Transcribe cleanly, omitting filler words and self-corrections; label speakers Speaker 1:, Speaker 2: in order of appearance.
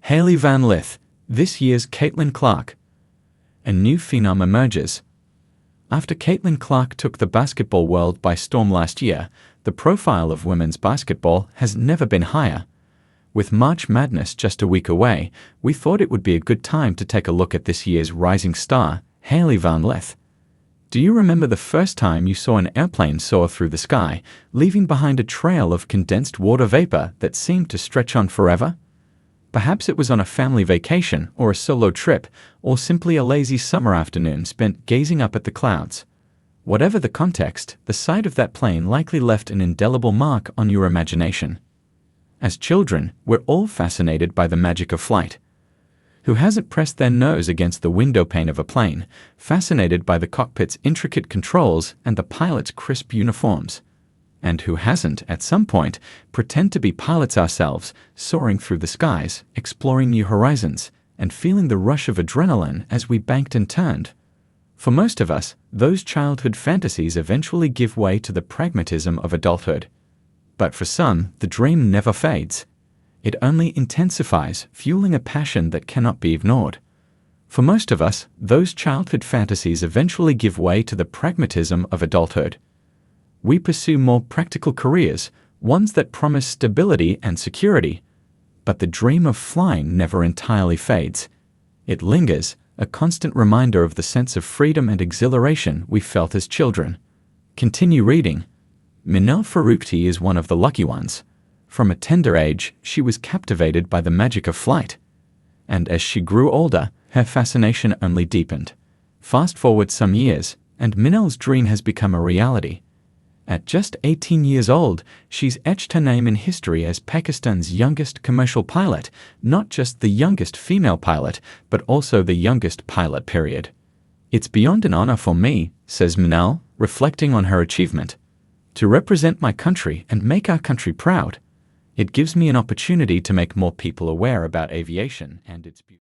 Speaker 1: Hailey Van Lith, this year's Caitlin Clark. A new phenom emerges. After Caitlin Clark took the basketball world by storm last year, the profile of women's basketball has never been higher. With March Madness just a week away, we thought it would be a good time to take a look at this year's rising star, Hailey Van Lith. Do you remember the first time you saw an airplane soar through the sky, leaving behind a trail of condensed water vapor that seemed to stretch on forever? Perhaps it was on a family vacation or a solo trip, or simply a lazy summer afternoon spent gazing up at the clouds. Whatever the context, the sight of that plane likely left an indelible mark on your imagination. As children, we're all fascinated by the magic of flight. Who hasn't pressed their nose against the windowpane of a plane, fascinated by the cockpit's intricate controls and the pilot's crisp uniforms? And who hasn't, at some point, pretend to be pilots ourselves, soaring through the skies, exploring new horizons, and feeling the rush of adrenaline as we banked and turned? For most of us, those childhood fantasies eventually give way to the pragmatism of adulthood. But for some, the dream never fades. It only intensifies, fueling a passion that cannot be ignored. For most of us, those childhood fantasies eventually give way to the pragmatism of adulthood. We pursue more practical careers, ones that promise stability and security. But the dream of flying never entirely fades. It lingers, a constant reminder of the sense of freedom and exhilaration we felt as children. Continue reading. Minal Faruqi is one of the lucky ones. From a tender age, she was captivated by the magic of flight. And as she grew older, her fascination only deepened. Fast forward some years, and Minal's dream has become a reality. At just 18 years old, she's etched her name in history as Pakistan's youngest commercial pilot, not just the youngest female pilot, but also the youngest pilot, period. "It's beyond an honor for me," says Minal, reflecting on her achievement, "to represent my country and make our country proud. It gives me an opportunity to make more people aware about aviation and its beauty."